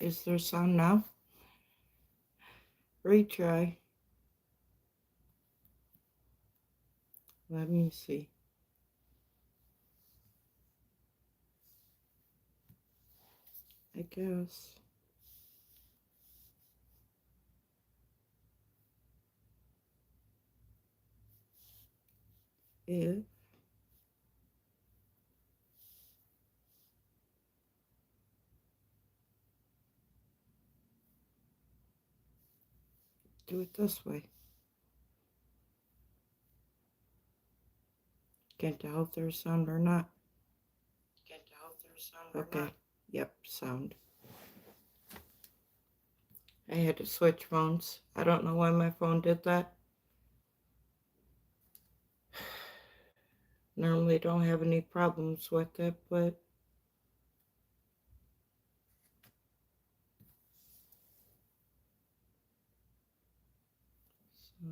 Is there sound now? Retry. Let me see. I guess. If do it this way. Can't tell if there's sound or not. Okay. Yep, sound. I had to switch phones. I don't know why my phone did that. Normally don't have any problems with it, but so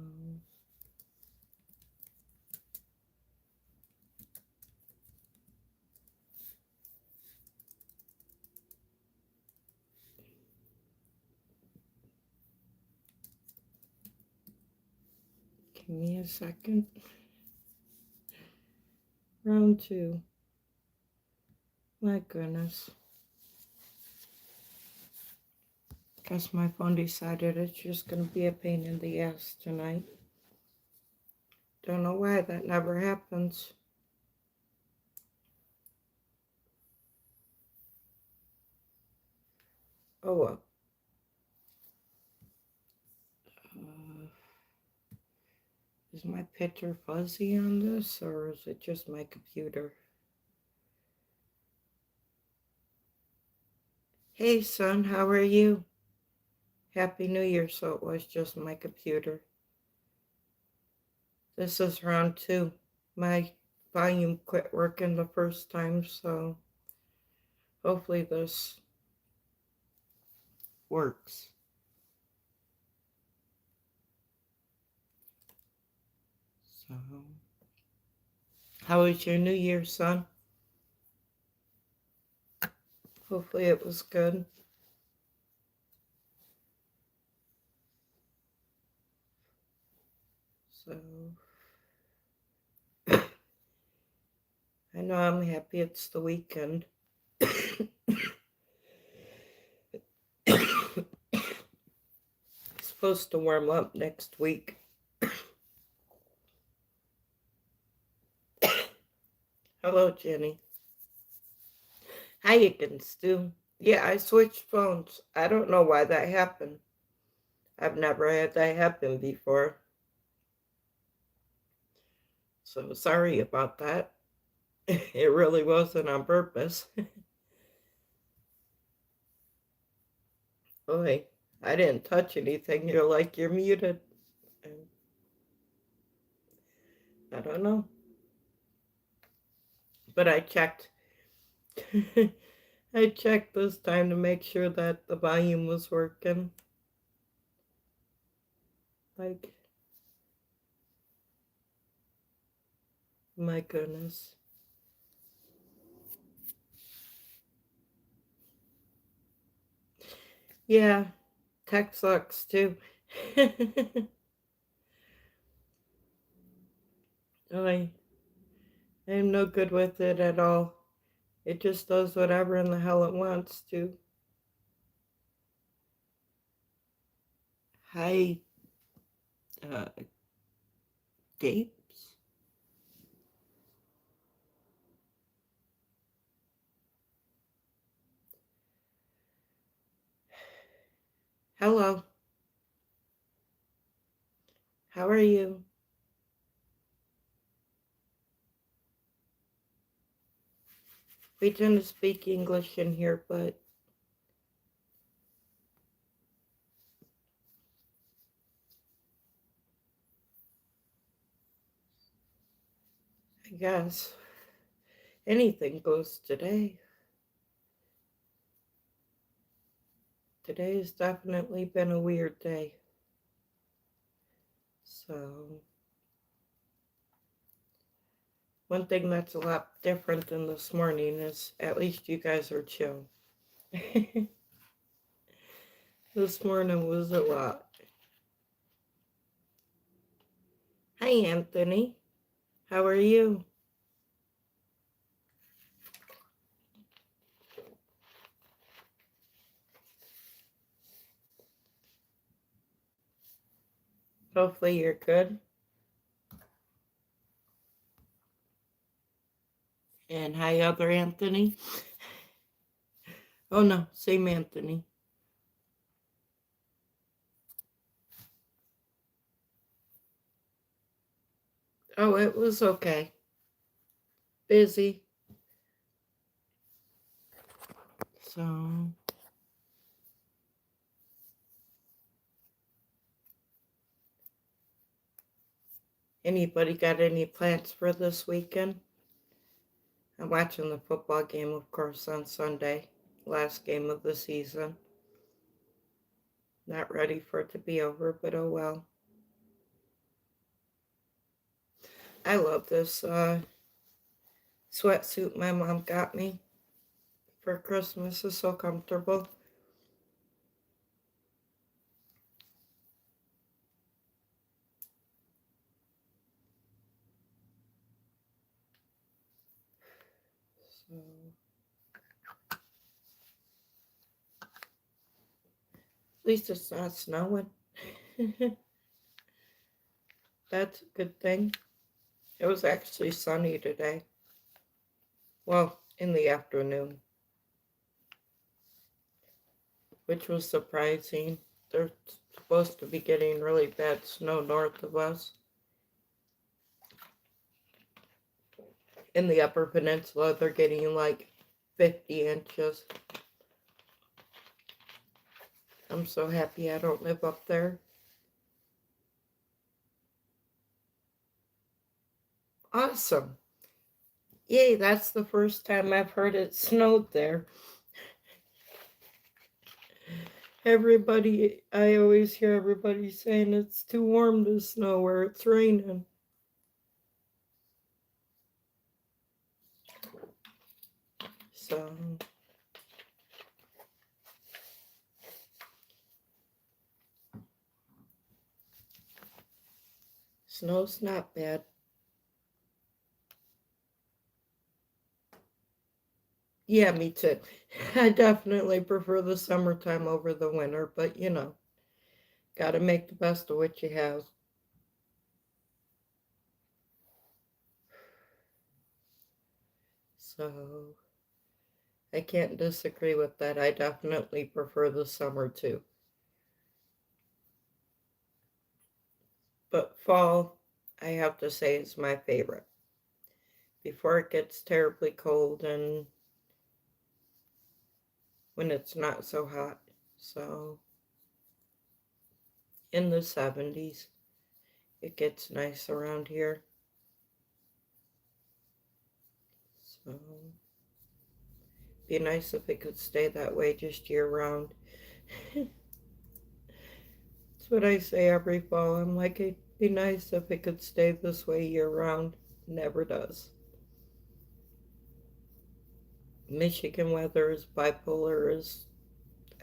give me a second. Round 2. My goodness. Guess my phone decided it's just gonna be a pain in the ass tonight. Don't know why that never happens. Oh well. Is my picture fuzzy on this, or is it just my computer? Hey son, how are you? Happy New Year. So it was just my computer. This is round 2. My volume quit working the first time, so hopefully this works. So, how was your New Year, son? Hopefully it was good. So, I know I'm happy it's the weekend. It's supposed to warm up next week. Hello, Jenny. Hi again, Stu. Yeah, I switched phones. I don't know why that happened. I've never had that happen before. So sorry about that. It really wasn't on purpose. Boy, I didn't touch anything. You're like, you're muted. I don't know. But I checked. I checked this time to make sure that the volume was working. Like, my goodness. Yeah, tech sucks too. I am no good with it at all. It just does whatever in the hell it wants to. Hi, uh, Gapes? Hello, how are you? We tend to speak English in here, but I guess anything goes today. Today has definitely been a weird day. So, one thing that's a lot different than this morning is at least you guys are chill. This morning was a lot. Hi, Anthony. How are you? Hopefully you're good. And hi, other Anthony. Oh no, same Anthony. Oh, it was okay. Busy. So, anybody got any plans for this weekend? I'm watching the football game, of course, on Sunday. Last game of the season. Not ready for it to be over, but oh well. I love this sweatsuit my mom got me for Christmas. It's so comfortable. So, at least it's not snowing. That's a good thing. It was actually sunny today. Well, in the afternoon, which was surprising. They're supposed to be getting really bad snow north of us. In the Upper Peninsula, they're getting like 50 inches. I'm so happy I don't live up there. Awesome. Yay, that's the first time I've heard it snowed there. I always hear everybody saying it's too warm to snow where it's raining. So, snow's not bad. Yeah, me too. I definitely prefer the summertime over the winter, but gotta make the best of what you have. So, I can't disagree with that. I definitely prefer the summer too. But fall, I have to say, is my favorite. Before it gets terribly cold and when it's not so hot. So, in the 70s, it gets nice around here. So, be nice if it could stay that way just year round. That's what I say every fall. I'm like, it'd be nice if it could stay this way year round. Never does. Michigan weather is bipolar as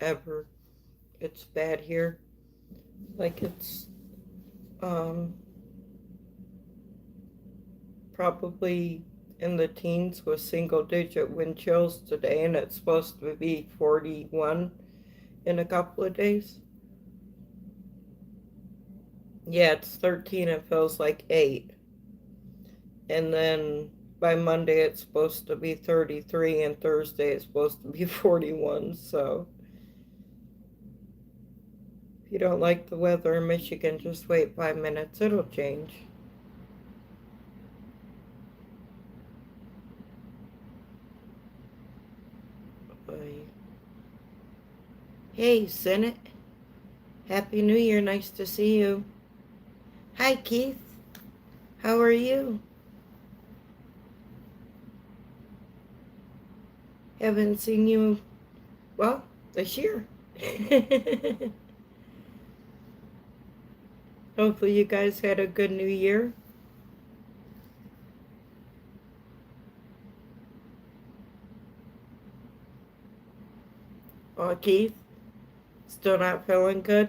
ever. It's bad here. Like it's um probably in the teens with single digit wind chills today, and it's supposed to be 41 in a couple of days. Yeah, it's 13. It feels like 8. And then by Monday it's supposed to be 33, and Thursday it's supposed to be 41. So if you don't like the weather in Michigan, just wait 5 minutes. It'll change. Hey, Senate. Happy New Year. Nice to see you. Hi, Keith. How are you? Haven't seen you, well, this year. Hopefully, you guys had a good New Year. Keith, Still not feeling good?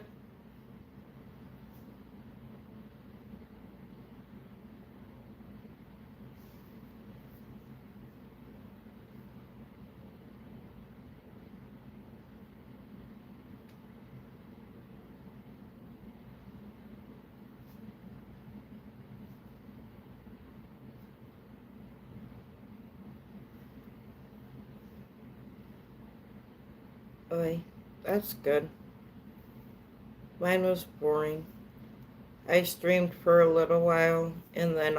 Oy, that's good. Mine was boring. I streamed for a little while and then,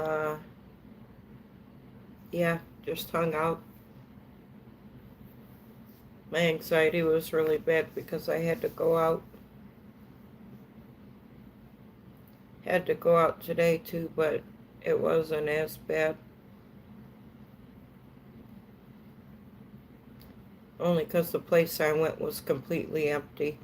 yeah, just hung out. My anxiety was really bad because I had to go out. Had to go out today too, but it wasn't as bad. Only because the place I went was completely empty.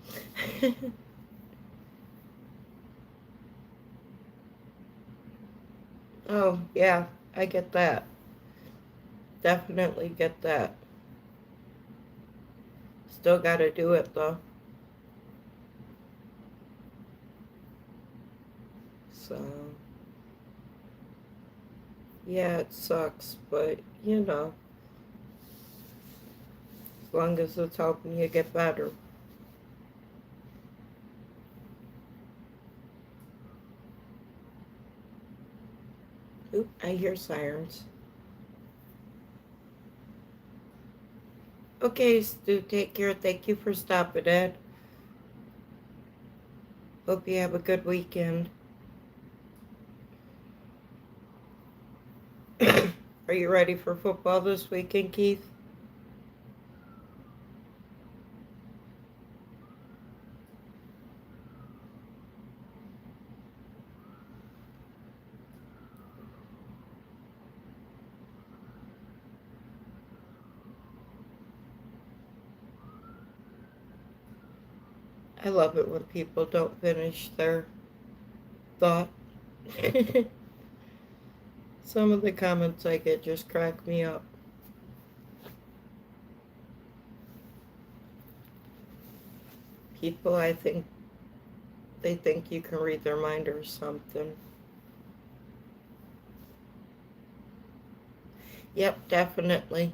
Oh, yeah, I get that. Definitely get that. Still gotta do it though. So, yeah, it sucks, but as long as it's helping you get better. Oop, I hear sirens. Okay, Stu, take care. Thank you for stopping, Ed. Hope you have a good weekend. Are you ready for football this weekend, Keith? I love it when people don't finish their thought. Some of the comments I get just crack me up. People, I think, they think you can read their mind or something. Yep, definitely.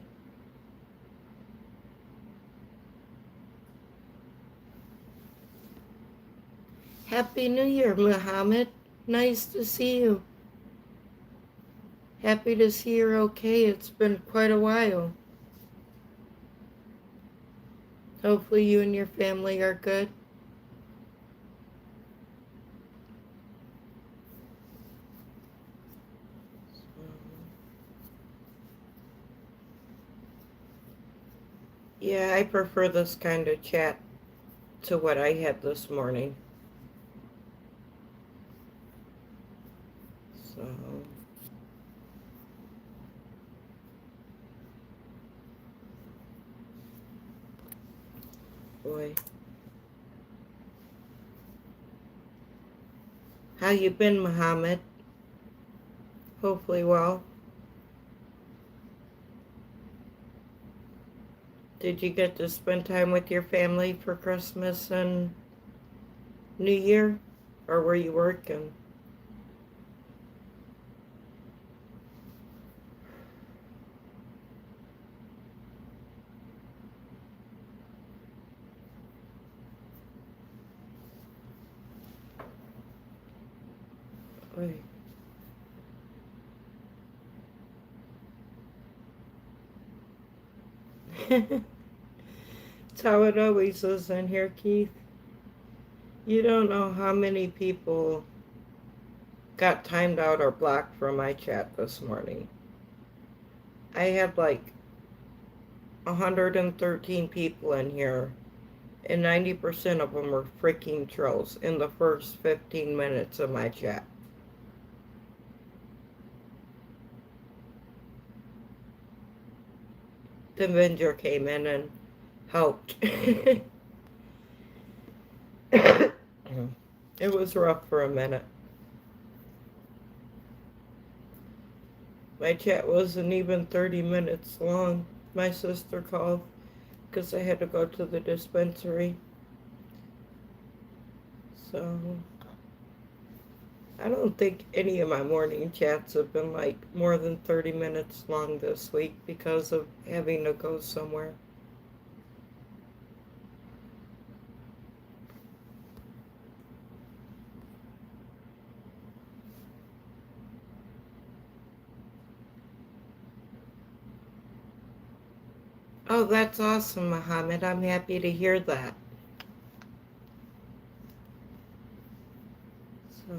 Happy New Year, Muhammad. Nice to see you. Happy to see you're okay. It's been quite a while. Hopefully you and your family are good. Yeah, I prefer this kind of chat to what I had this morning. So, boy. How you been, Muhammad? Hopefully well. Did you get to spend time with your family for Christmas and New Year? Or were you working? Oy. It's how it always is in here, Keith. You don't know how many people got timed out or blocked from my chat this morning. I had like 113 people in here, and 90% of them were freaking trolls in the first 15 minutes of my chat. The Avenger came in and helped. It was rough for a minute. My chat wasn't even 30 minutes long. My sister called because I had to go to the dispensary. So I don't think any of my morning chats have been like more than 30 minutes long this week because of having to go somewhere. Oh, that's awesome, Mohammed. I'm happy to hear that. So,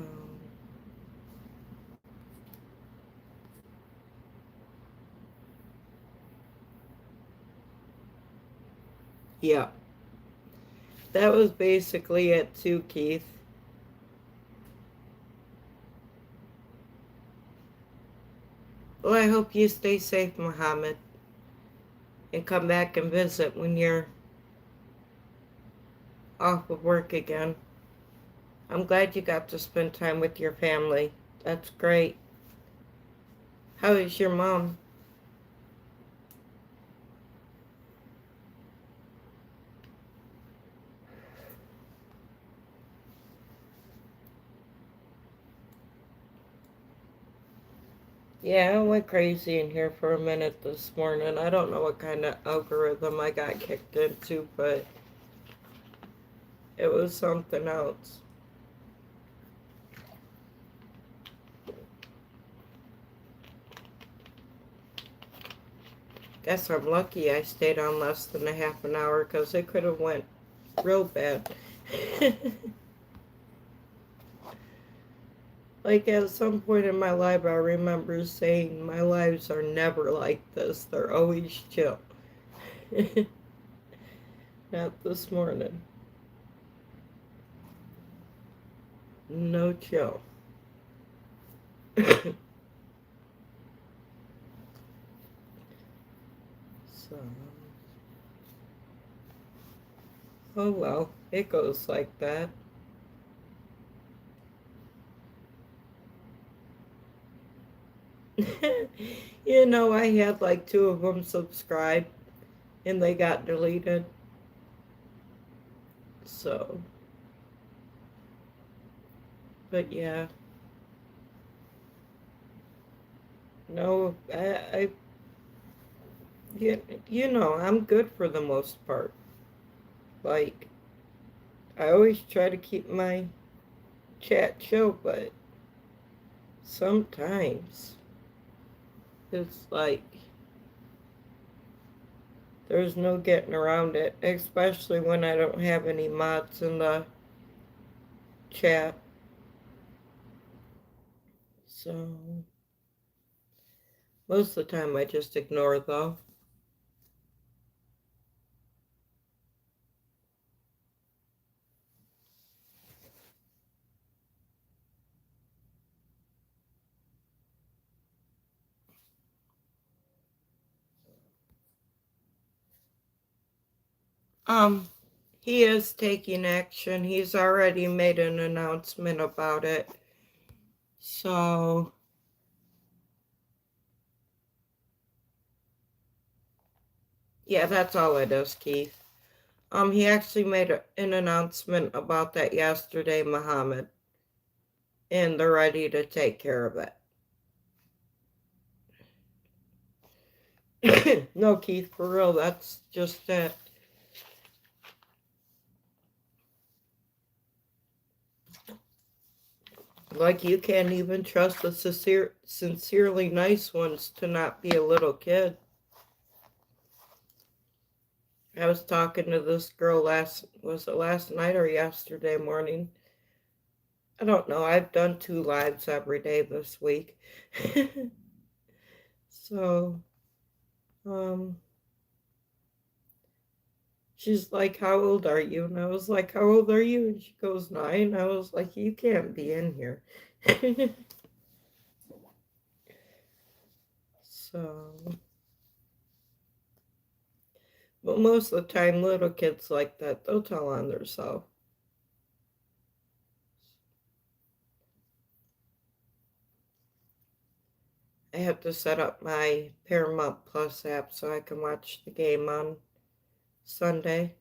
yeah, that was basically it too, Keith. Well, I hope you stay safe, Mohammed, and come back and visit when you're off of work again. I'm glad you got to spend time with your family. That's great. How is your mom? Yeah, I went crazy in here for a minute this morning. I don't know what kind of algorithm I got kicked into, but it was something else. Guess I'm lucky I stayed on less than a half an hour because it could have went real bad. Like at some point in my life, I remember saying, my lives are never like this. They're always chill. Not this morning. No chill. So, oh well, it goes like that. I had like two of them subscribed and they got deleted. So, but yeah, no, I'm good for the most part. Like, I always try to keep my chat chill, but sometimes it's like there's no getting around it, especially when I don't have any mods in the chat. So, most of the time I just ignore though. Um, he is taking action. He's already made an announcement about it. So, yeah, that's all it is, Keith. He actually made an announcement about that yesterday, Muhammad, and they're ready to take care of it. No, Keith, for real, that's just it. Like you can't even trust the sincerely nice ones to not be a little kid. I was talking to this girl was it last night or yesterday morning? I don't know. I've done 2 lives every day this week. So, um, she's like, "How old are you?" And I was like, "How old are you?" And she goes, 9. I was like, "You can't be in here." So, but most of the time, little kids like that, they'll tell on themselves. I have to set up my Paramount Plus app so I can watch the game on Sunday.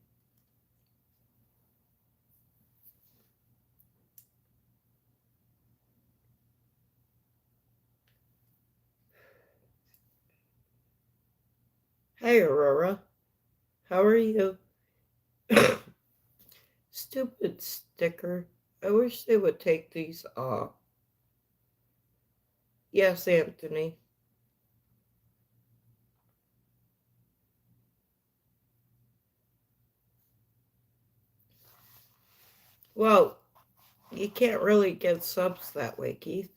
Hi, Aurora. How are you? Stupid sticker. I wish they would take these off. Yes, Anthony. Well, you can't really get subs that way, Keith.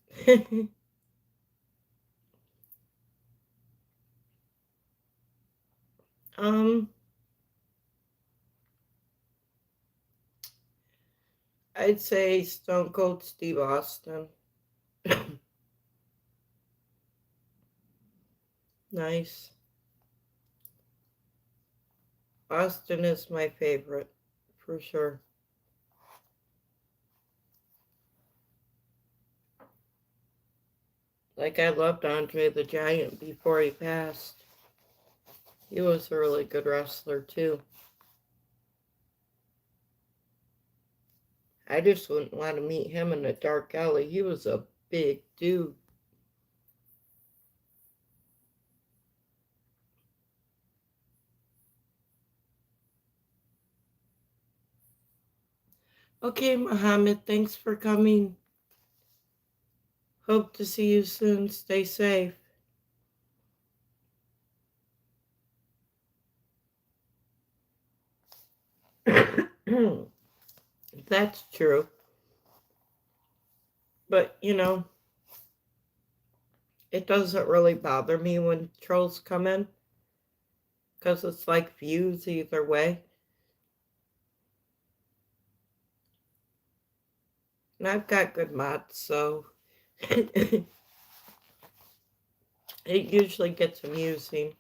um, I'd say Stone Cold Steve Austin. Nice. Austin is my favorite, for sure. Like, I loved Andre the Giant before he passed. He was a really good wrestler, too. I just wouldn't want to meet him in a dark alley. He was a big dude. Okay, Mohammed, thanks for coming. Hope to see you soon. Stay safe. That's true. But, it doesn't really bother me when trolls come in because it's like views either way. And I've got good mods, so it usually gets amusing.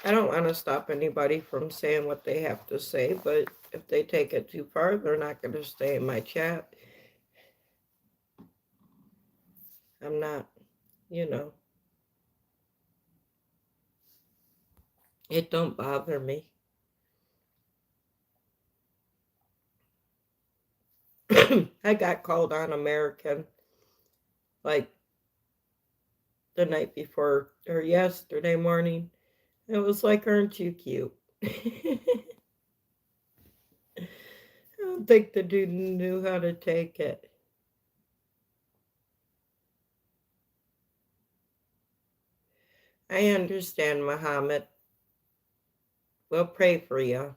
I don't want to stop anybody from saying what they have to say, but if they take it too far, they're not going to stay in my chat. I'm not, you know, it don't bother me. I got called on American like the night before or yesterday morning. It was like, aren't you cute? I don't think the dude knew how to take it. I understand, Muhammad. We'll pray for you.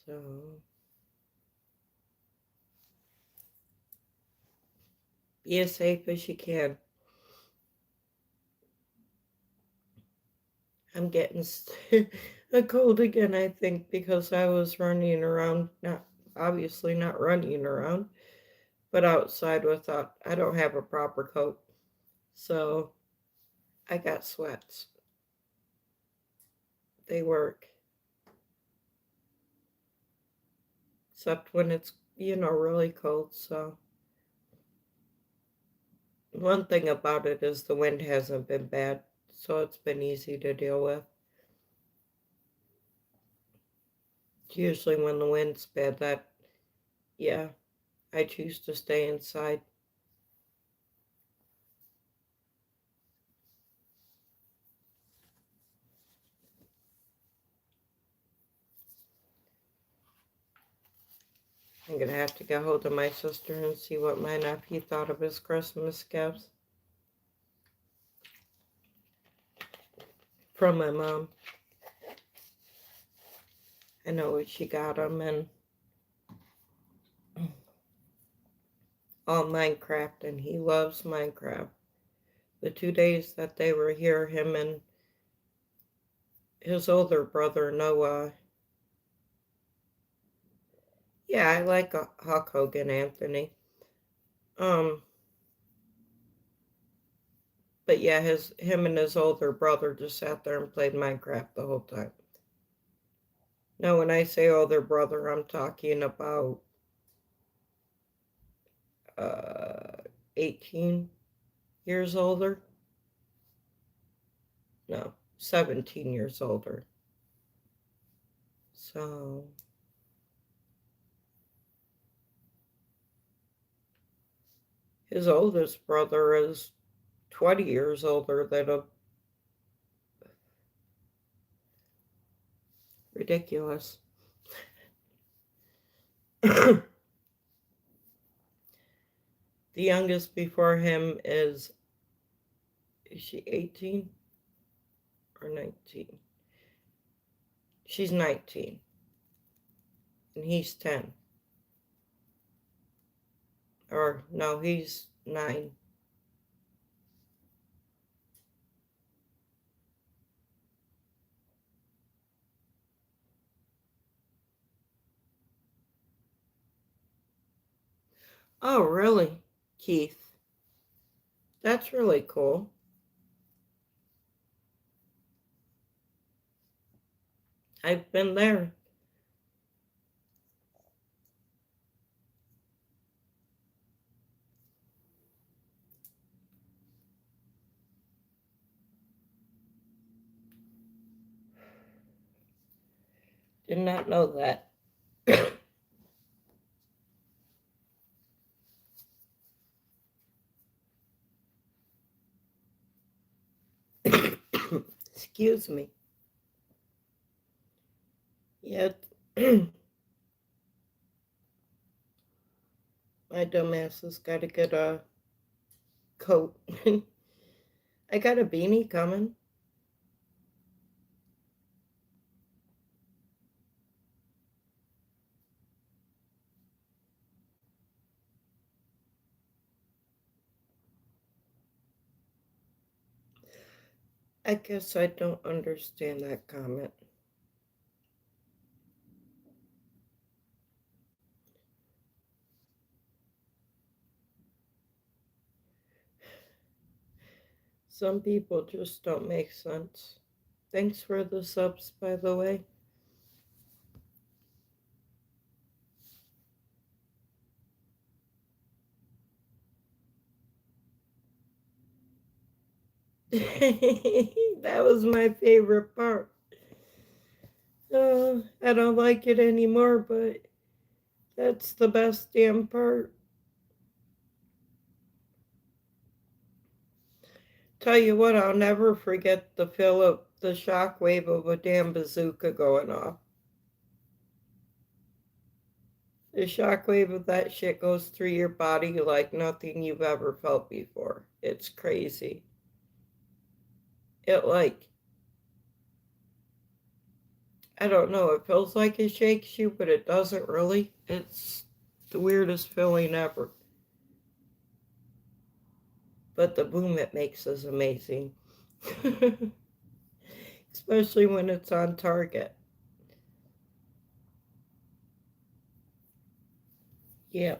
So, be as safe as you can. I'm getting a cold again, I think, because I was running around, not obviously not running around, but outside without, I don't have a proper coat. So I got sweats. They work. Except when it's, really cold. So one thing about it is the wind hasn't been bad. So it's been easy to deal with. Usually when the wind's bad, yeah, I choose to stay inside. I'm gonna have to get hold of my sister and see what my nephew thought of his Christmas gifts from my mom. I know what she got him, and all Minecraft, and he loves Minecraft. The 2 days that they were here, him and his older brother Noah. Yeah, I like Hulk Hogan, Anthony. Um, but yeah, him and his older brother just sat there and played Minecraft the whole time. Now, when I say older brother, I'm talking about 18 years older. No, 17 years older. So, his oldest brother is 20 years older than him. Ridiculous. The youngest before him is she 18 or 19? She's 19 and he's 10. Or no, he's 9. Oh, really, Keith? That's really cool. I've been there. Did not know that. Excuse me. Yeah, my dumbass has got to get a coat. I got a beanie coming. I guess I don't understand that comment. Some people just don't make sense. Thanks for the subs, by the way. That was my favorite part. I don't like it anymore, but that's the best damn part. Tell you what, I'll never forget the feel of the shockwave of a damn bazooka going off. The shockwave of that shit goes through your body like nothing you've ever felt before. It's crazy. It like, I don't know, it feels like it shakes you, but it doesn't really. It's the weirdest feeling ever. But the boom it makes is amazing. Especially when it's on target. Yeah.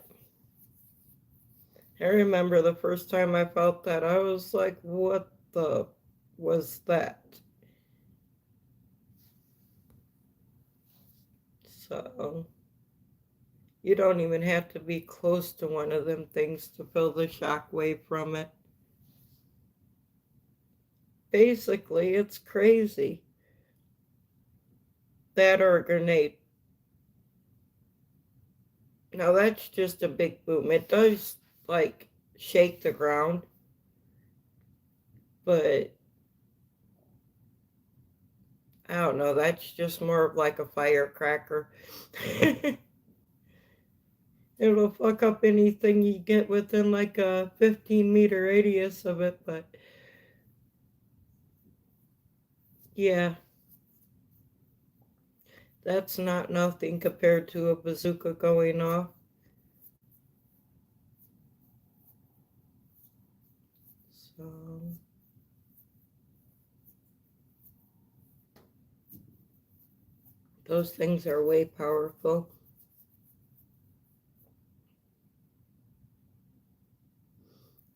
I remember the first time I felt that, I was like, what the was that? So, you don't even have to be close to one of them things to feel the shock wave from it. Basically, it's crazy. That or a grenade. Now, that's just a big boom. It does, like, shake the ground, but I don't know. That's just more of like a firecracker. It'll fuck up anything you get within like a 15-meter radius of it, but yeah, that's not nothing compared to a bazooka going off. So, those things are way powerful.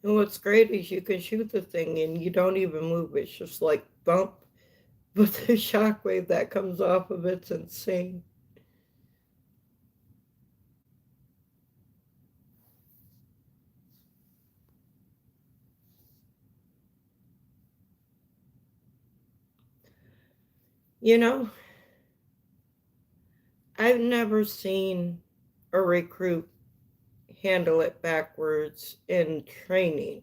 And what's great is you can shoot the thing and you don't even move. It's just like bump, But the shockwave that comes off of it's insane. You know, I've never seen a recruit handle it backwards in training.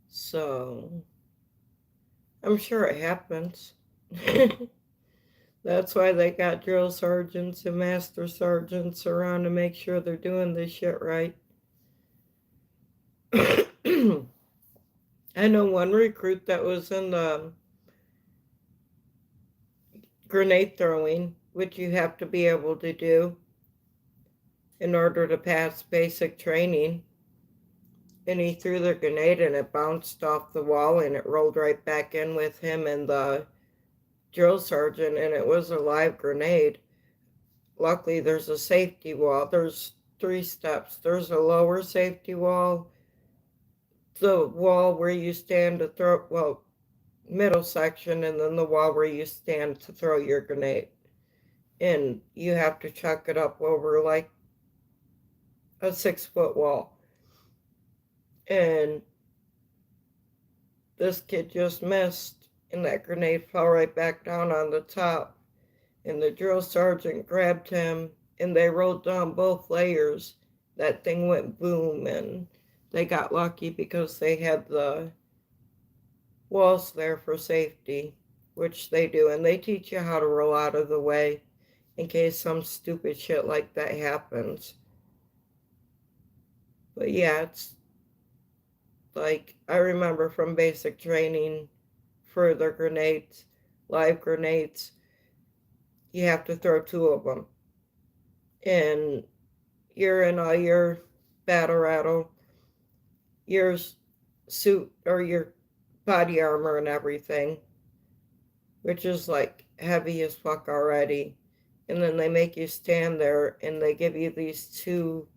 So I'm sure it happens. That's why they got drill sergeants and master sergeants around to make sure they're doing this shit right. I know one recruit that was in the grenade throwing, which you have to be able to do in order to pass basic training. And he threw the grenade and it bounced off the wall and it rolled right back in with him and the drill sergeant, and it was a live grenade. Luckily, there's a safety wall. There's 3 steps. There's a lower safety wall, the wall where you stand to throw, well, middle section, and then the wall where you stand to throw your grenade. And you have to chuck it up over like a 6-foot wall. And this kid just missed, and that grenade fell right back down on the top. And the drill sergeant grabbed him, and they rolled down both layers. That thing went boom, and they got lucky because they had the walls there for safety, which they do, and they teach you how to roll out of the way in case some stupid shit like that happens. But yeah, it's like I remember from basic training for the grenades, live grenades, you have to throw 2 of them. And you're in all your battle rattle, your suit or your body armor and everything, which is like heavy as fuck already. And then they make you stand there and they give you these 2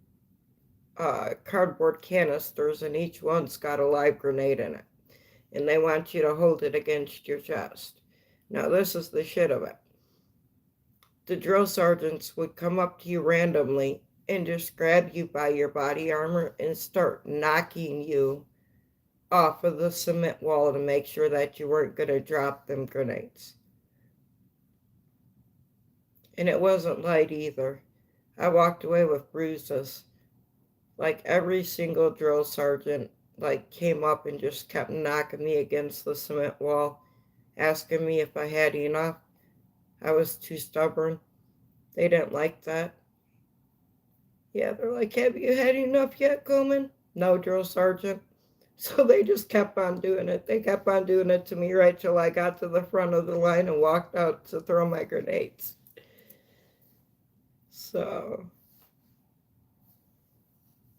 cardboard canisters, and each one's got a live grenade in it. And they want you to hold it against your chest. Now, this is the shit of it. The drill sergeants would come up to you randomly and just grab you by your body armor and start knocking you off of the cement wall to make sure that you weren't going to drop them grenades. And it wasn't light either. I walked away with bruises. Like every single drill sergeant like came up and just kept knocking me against the cement wall, asking me if I had enough. I was too stubborn. They didn't like that. Yeah, they're like, have you had enough yet, Coleman? No, drill sergeant. So they just kept on doing it. They kept on doing it to me right till I got to the front of the line and walked out to throw my grenades. So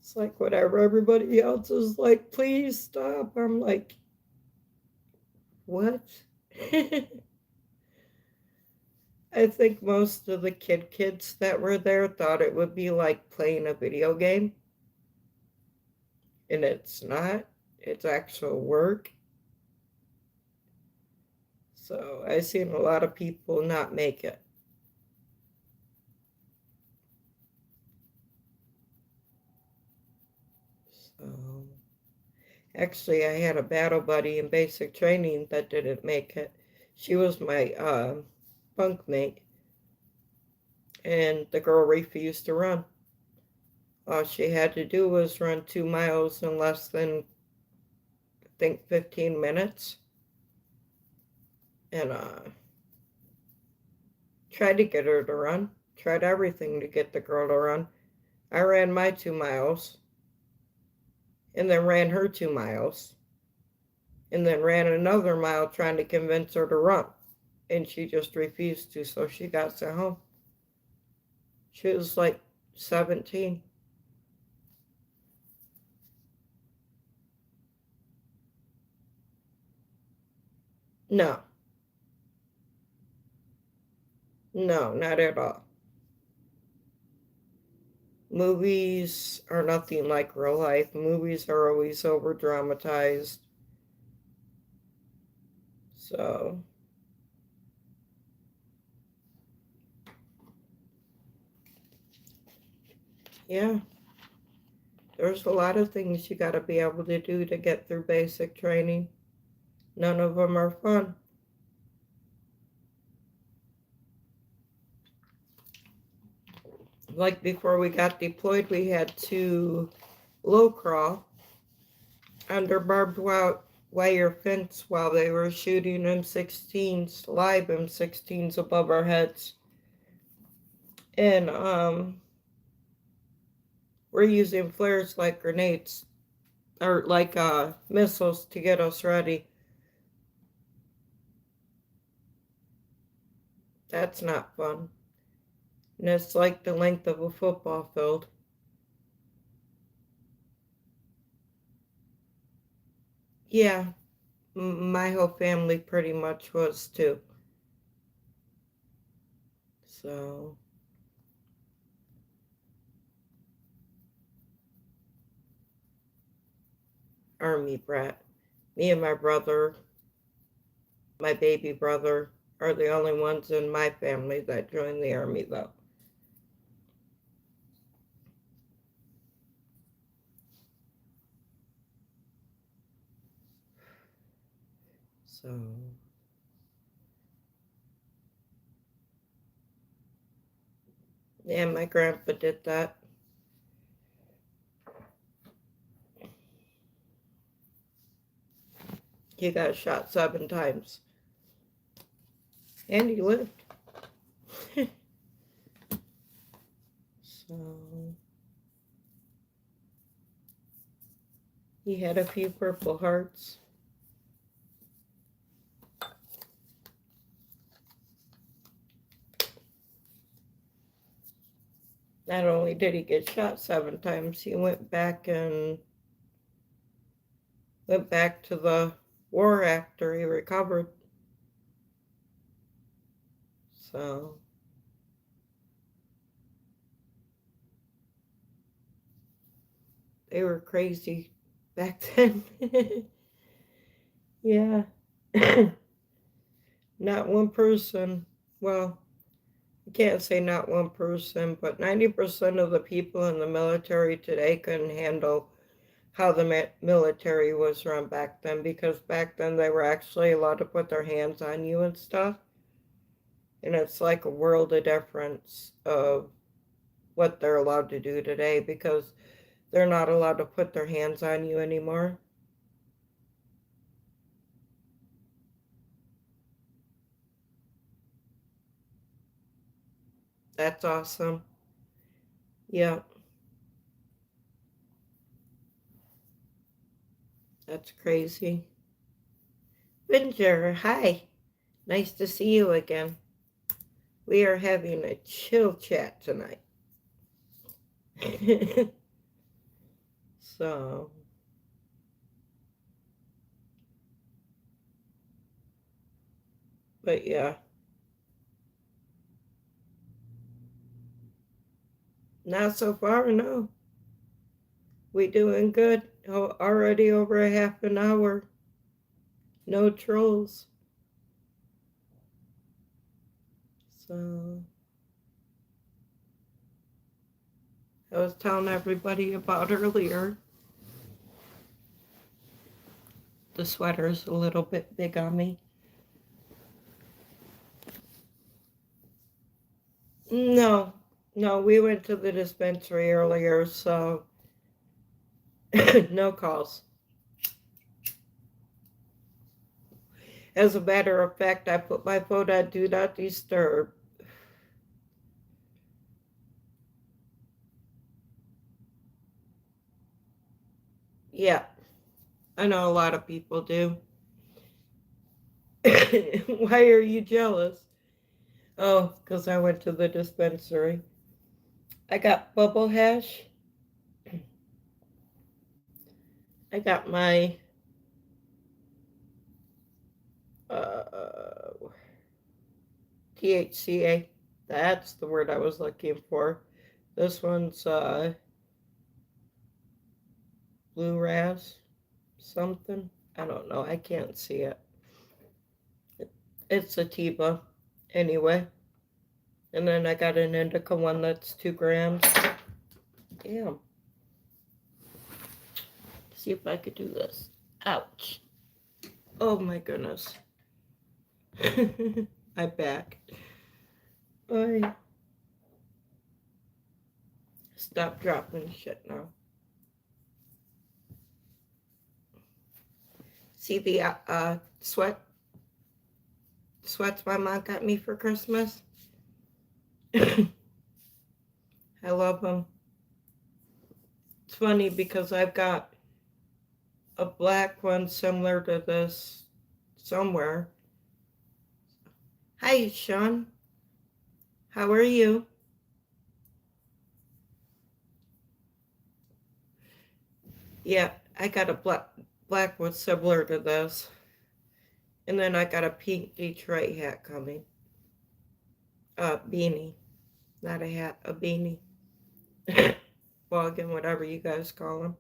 it's like whatever everybody else is like, please stop. I'm like, what? I think most of the kids that were there thought it would be like playing a video game. And it's not. It's actual work. So I've seen a lot of people not make it. So actually, I had a battle buddy in basic training that didn't make it. She was my bunkmate, and the girl refused to run. All she had to do was run 2 miles in less than, I think, 15 minutes. And tried to get her to run. Tried everything to get the girl to run. I ran my 2 miles, and then ran her 2 miles, and then ran another mile trying to convince her to run. And she just refused to, so she got sent home. She was like 17. No, no, not at all. Movies are nothing like real life. Movies are always over dramatized. So, yeah, there's a lot of things you got to be able to do to get through basic training. None of them are fun. Like before we got deployed, we had to low crawl under barbed wire fence while they were shooting M16s, live M16s above our heads. And we're using flares like grenades or like missiles to get us ready. That's not fun. And it's like the length of a football field. Yeah, my whole family pretty much was too. So, army brat. Me and my brother, my baby brother, are the only ones in my family that joined the army, though. So, yeah, my grandpa did that. He got shot 7 times. And he lived. So, he had a few Purple Hearts. Not only did he get shot 7 times, he went back to the war after he recovered. So, they were crazy back then. Yeah. Not one person, well, I can't say not one person, but 90% of the people in the military today couldn't handle how the military was run back then, because back then they were actually allowed to put their hands on you and stuff. And it's like a world of difference of what they're allowed to do today, because they're not allowed to put their hands on you anymore. That's awesome. Yeah, that's crazy. Ginger, hi. Nice to see you again. We are having a chill chat tonight. So, but yeah, not so far, no. We doing good. Oh, already over a half an hour. No trolls. So, I was telling everybody about earlier. The sweater's a little bit big on me. No, no, we went to the dispensary earlier, so no calls. As a matter of fact, I put my phone on Do Not Disturb. Yeah, I know a lot of people do. Why are you jealous? Oh, because I went to the dispensary. I got bubble hash. I got my uh, THCA. That's the word I was looking for. This one's blue ras something. I don't know. I can't see it. It's sativa anyway. And then I got an indica one that's 2 grams. Damn. See if I could do this. Ouch. Oh my goodness. My back. Oy. Stop dropping shit now. See the sweats my mom got me for Christmas? I love them. It's funny because I've got a black one similar to this somewhere. Hi, Sean. How are you? Yeah, I got a black one similar to this. And then I got a pink Detroit hat coming. Beanie. Not a hat, a beanie. Well, again, whatever you guys call them.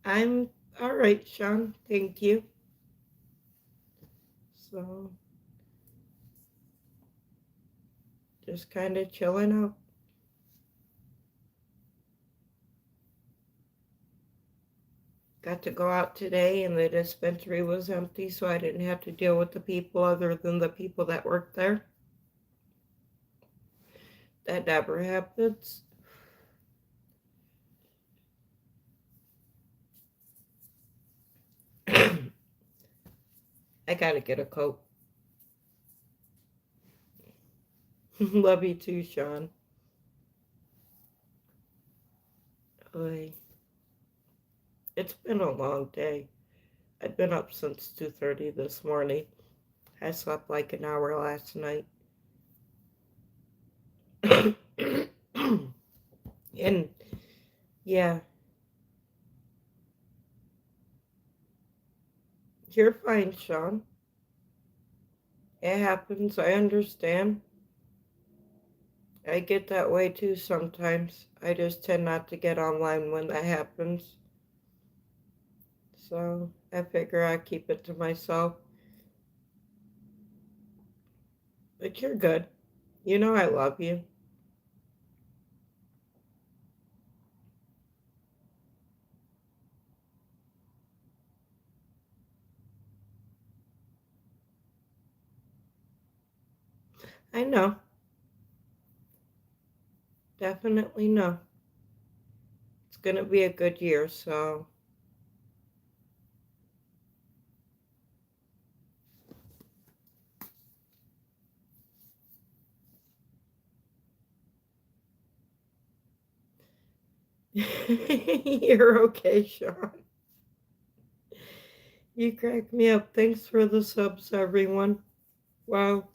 I'm all right, Sean. Thank you. So, just kind of chilling out. Got to go out today and the dispensary was empty, so I didn't have to deal with the people other than the people that work there. That never happens. I gotta get a coat. Love you too, Sean. Oy. It's been a long day. I've been up since 2:30 this morning. I slept like an hour last night. And yeah, you're fine, Sean. It happens. I understand. I get that way too sometimes. I just tend not to get online when that happens. So I figure I keep it to myself. But you're good. You know I love you. I know. Definitely know. It's going to be a good year, so. You're okay, Sean. You crack me up. Thanks for the subs, everyone. Wow.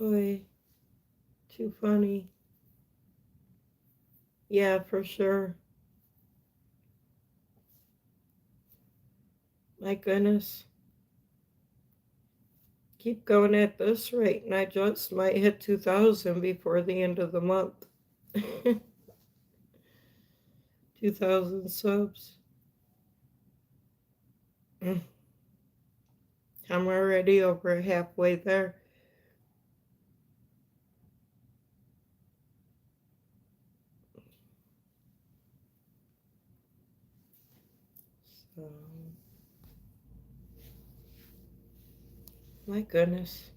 Oy. Too funny. Yeah, for sure. My goodness. Keep going at this rate, and I just might hit 2,000 before the end of the month. 2,000 subs. I'm already over halfway there. So, my goodness.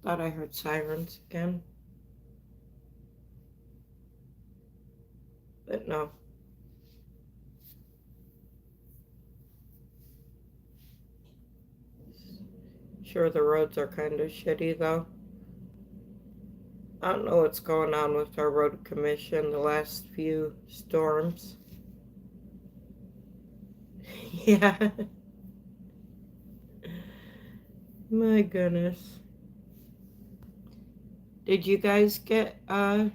Thought I heard sirens again. But no. Sure, the roads are kind of shitty though. I don't know what's going on with our road commission the last few storms. Yeah. My goodness. Did you guys get it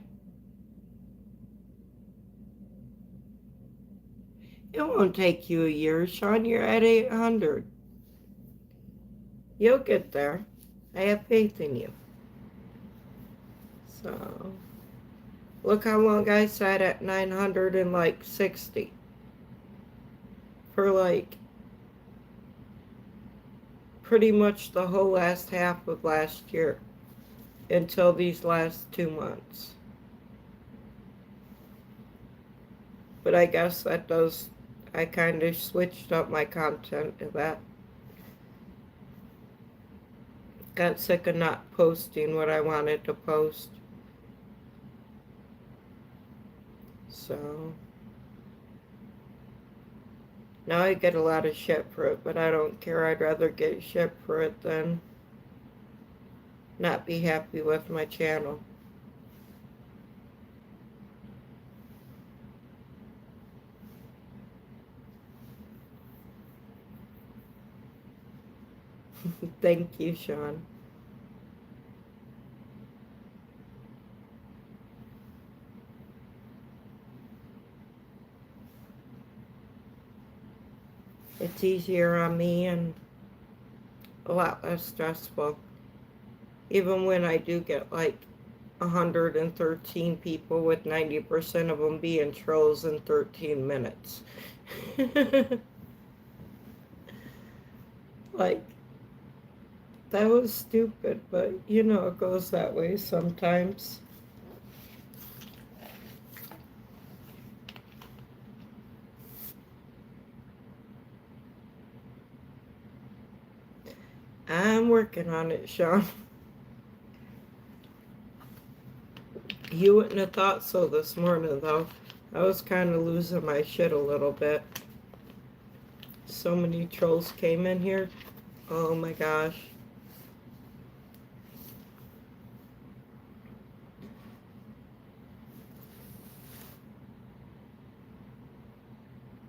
won't take you a year, Sean. You're at 800. You'll get there. I have faith in you. So, look how long I sat at 960 for like pretty much the whole last half of last year until these last 2 months. But I guess that does, I kind of switched up my content to that. Got sick of not posting what I wanted to post. So now I get a lot of shit for it, but I don't care. I'd rather get shit for it than not be happy with my channel. Thank you, Sean. It's easier on me and a lot less stressful. Even when I do get like 113 people with 90% of them being trolls in 13 minutes. Like, that was stupid, but you know, it goes that way sometimes. I'm working on it, Sean. You wouldn't have thought so this morning, though. I was kind of losing my shit a little bit. So many trolls came in here. Oh my gosh.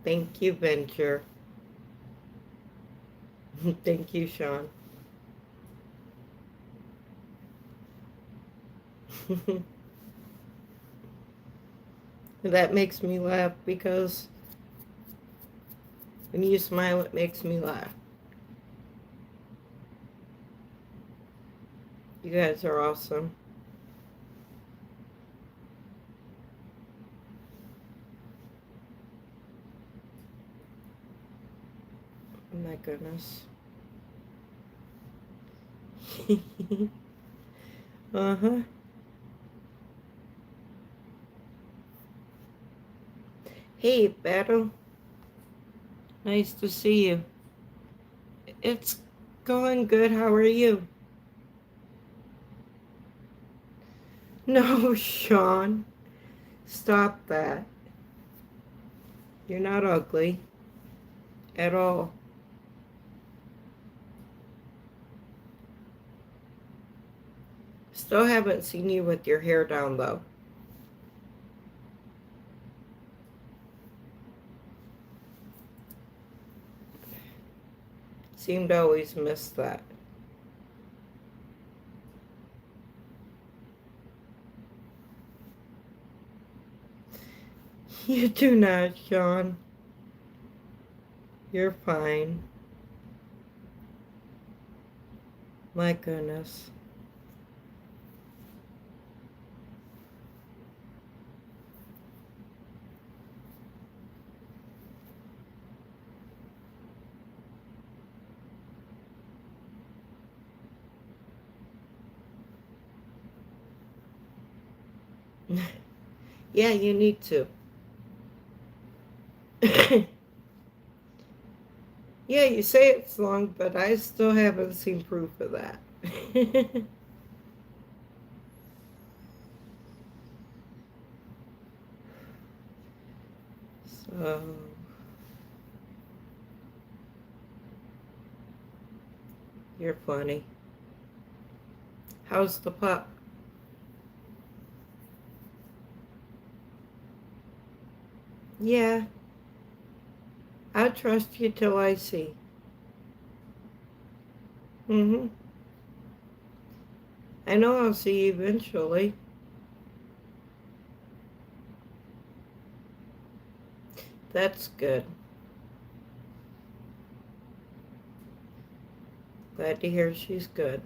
Thank you, Venture. Thank you, Sean. That makes me laugh because when you smile, it makes me laugh. You guys are awesome. Oh my goodness. Uh-huh. Hey, Battle. Nice to see you. It's going good. How are you? No, Sean. Stop that. You're not ugly. At all. Still haven't seen you with your hair down, though. Seem to always miss that. You do not, Sean. You're fine. My goodness. Yeah, you need to. Yeah, you say it's long, but I still haven't seen proof of that. So, you're funny. How's the pup? Yeah, I'll trust you till I see. Mm-hmm. I know I'll see you eventually. That's good. Glad to hear she's good.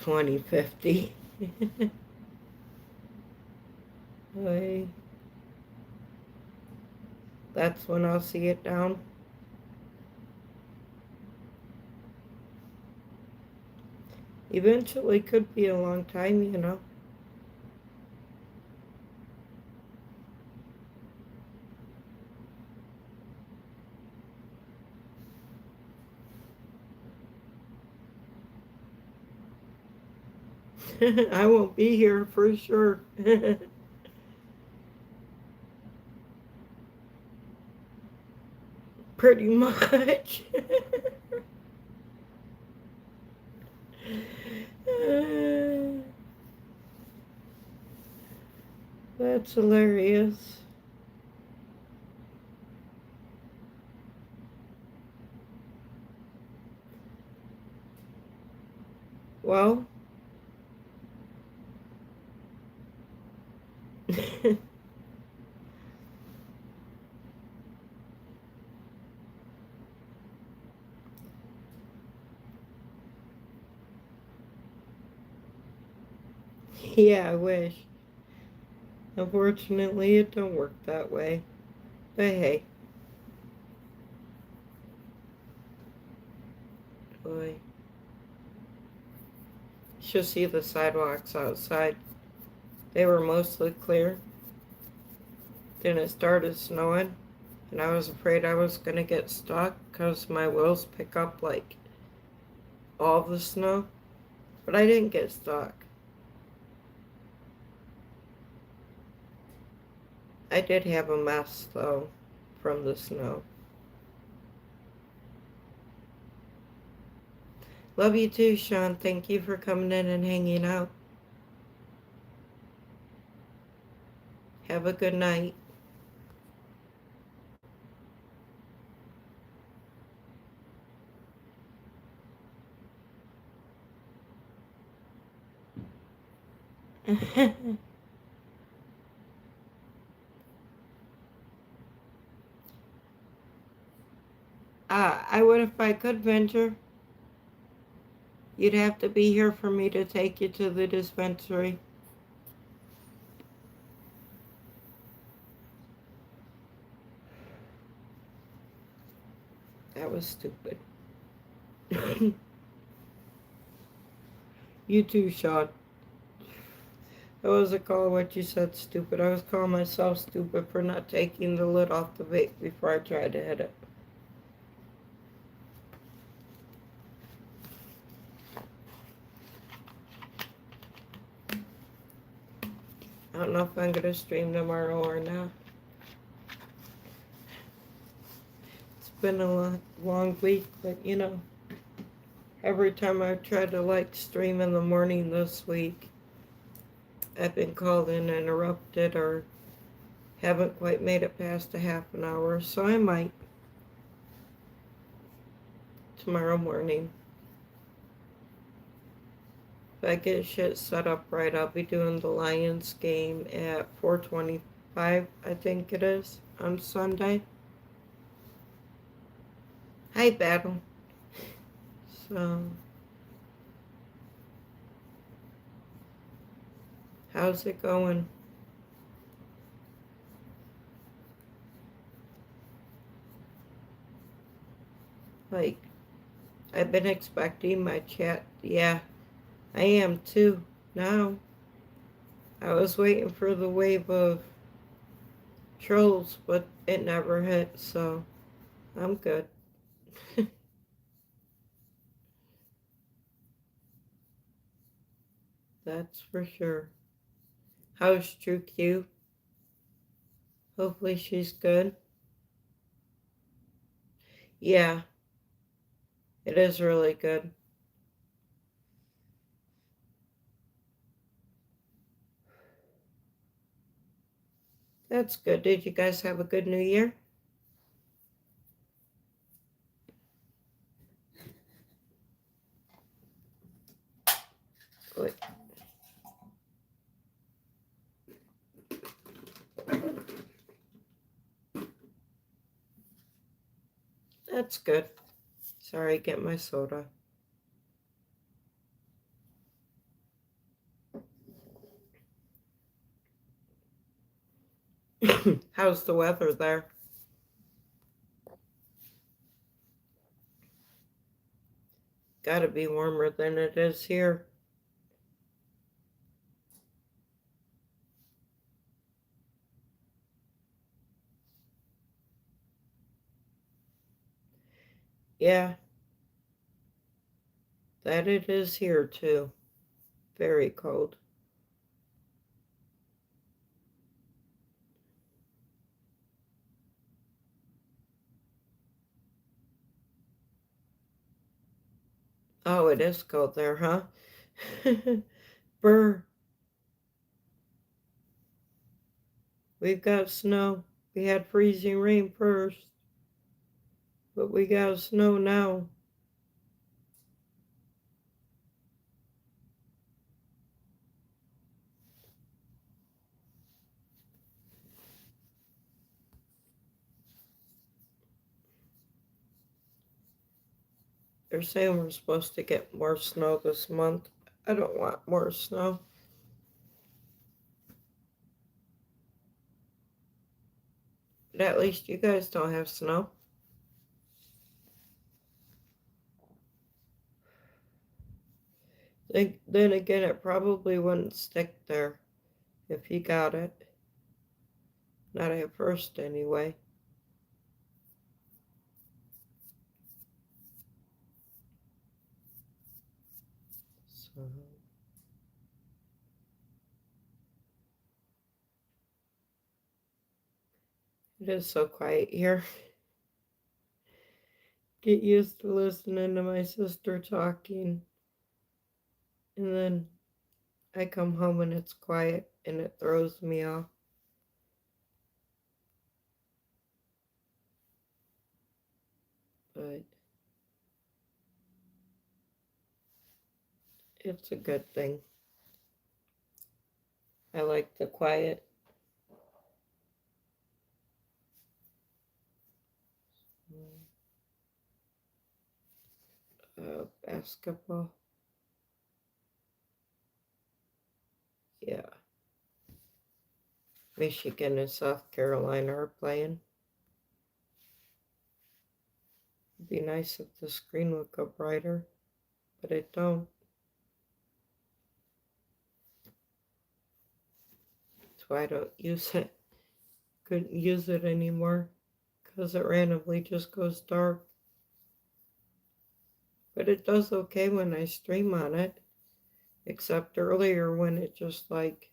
2050. Boy, that's when I'll see it down. Eventually could be a long time, you know. I won't be here for sure. Pretty much. That's hilarious. Well, yeah, I wish. Unfortunately, it don't work that way. But hey, boy, you should see the sidewalks outside. They were mostly clear. Then it started snowing, and I was afraid I was gonna get stuck because my wheels pick up like all the snow. But I didn't get stuck. I did have a mess though from the snow. Love you too, Sean. Thank you for coming in and hanging out. Have a good night. I would if I could venture. You'd have to be here for me to take you to the dispensary. That was stupid. You too, Sean. I wasn't calling what you said stupid. I was calling myself stupid for not taking the lid off the vape before I tried to hit it. I don't know if I'm going to stream tomorrow or not. It's been a long week, but you know, every time I've tried to like stream in the morning this week, I've been called in and interrupted or haven't quite made it past a half an hour, so I might tomorrow morning. If I get shit set up right, I'll be doing the Lions game at 4:25, I think it is, on Sunday. Hi, Battle. So, how's it going? Like, I've been expecting my chat. Yeah, I am too now. I was waiting for the wave of trolls, but it never hit, so I'm good. That's for sure. How's True Q? Hopefully she's good. Yeah, it is really good. That's good. Did you guys have a good New Year? Good. That's good. Sorry, get my soda. How's the weather there? Gotta be warmer than it is here. Yeah, that it is here too. Very cold. Oh, it is cold there, huh? Brr, we've got snow. We had freezing rain first, but we got snow now. They're saying we're supposed to get more snow this month. I don't want more snow. But at least you guys don't have snow. Then again, it probably wouldn't stick there if you got it. Not at first, anyway. So, it is so quiet here. Get used to listening to my sister talking, and then I come home and it's quiet and it throws me off. But it's a good thing. I like the quiet. Basketball. Yeah. Michigan and South Carolina are playing. It'd be nice if the screen would go brighter, but it don't. That's why I don't use it. Couldn't use it anymore because it randomly just goes dark. But it does okay when I stream on it, except earlier when it just like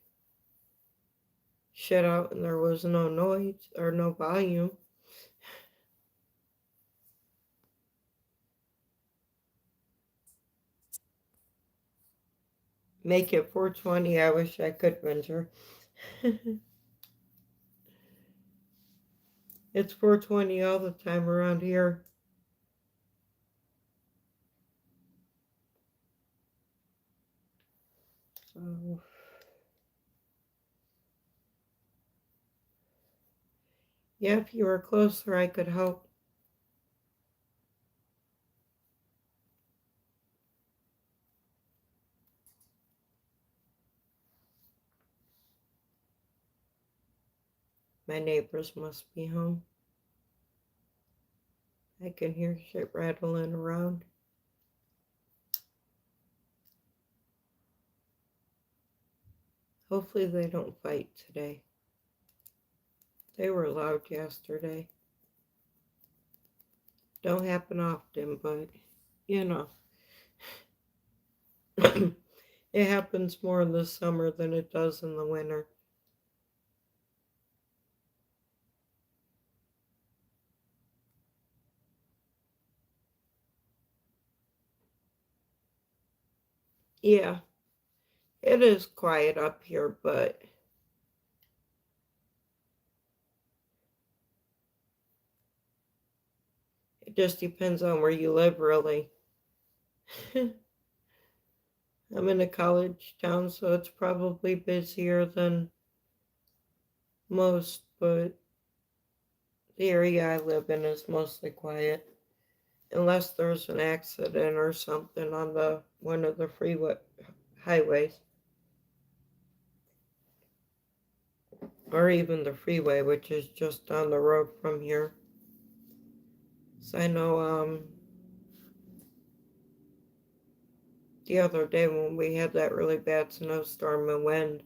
shut out and there was no noise or no volume. Make it 420. I wish I could, Winter. It's 420 all the time around here. So, yeah, if you were closer, I could help. My neighbors must be home. I can hear shit rattling around. Hopefully, they don't fight today. They were loud yesterday. Don't happen often, but you know, it happens more in the summer than it does in the winter. Yeah, it is quiet up here, but it just depends on where you live, really. I'm in a college town, so it's probably busier than most, but the area I live in is mostly quiet. Unless there's an accident or something on the one of the freeway highways. or even the freeway, which is just down the road from here. So I know the other day when we had that really bad snowstorm and wind,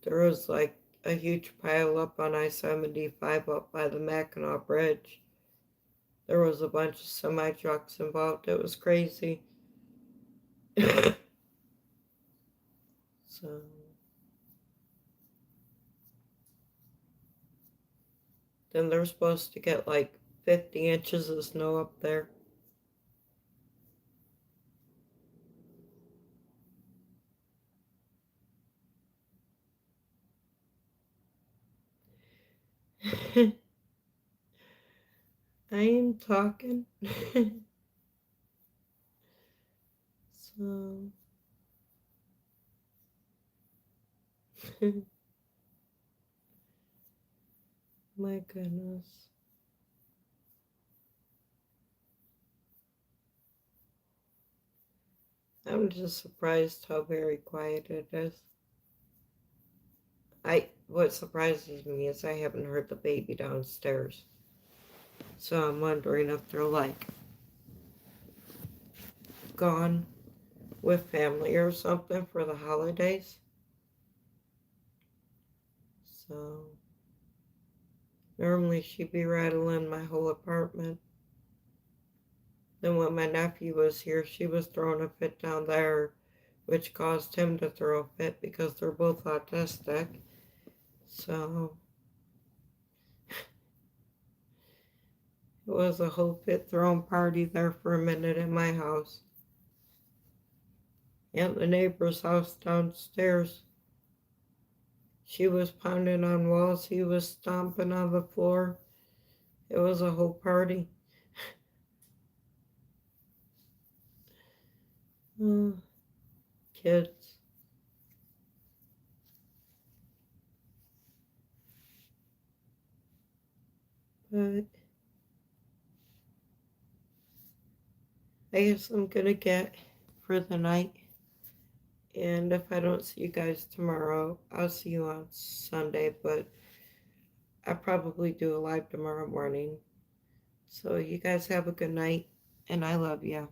there was like a huge pile up on I-75 up by the Mackinac Bridge. There was a bunch of semi trucks involved. It was crazy. So then they're supposed to get like 50 inches of snow up there. I am talking. So, my goodness. I'm just surprised how very quiet it is. What surprises me is I haven't heard the baby downstairs. So I'm wondering if they're like gone with family or something for the holidays. So normally she'd be rattling my whole apartment. Then when my nephew was here, she was throwing a fit down there, which caused him to throw a fit because they're both autistic. So it was a whole fit throwing party there for a minute in my house. And the neighbor's house downstairs. She was pounding on walls, he was stomping on the floor. It was a whole party. Oh, kids. But I guess I'm gonna get for the night. And if I don't see you guys tomorrow, I'll see you on Sunday. But I'll probably do a live tomorrow morning. So you guys have a good night, and I love you.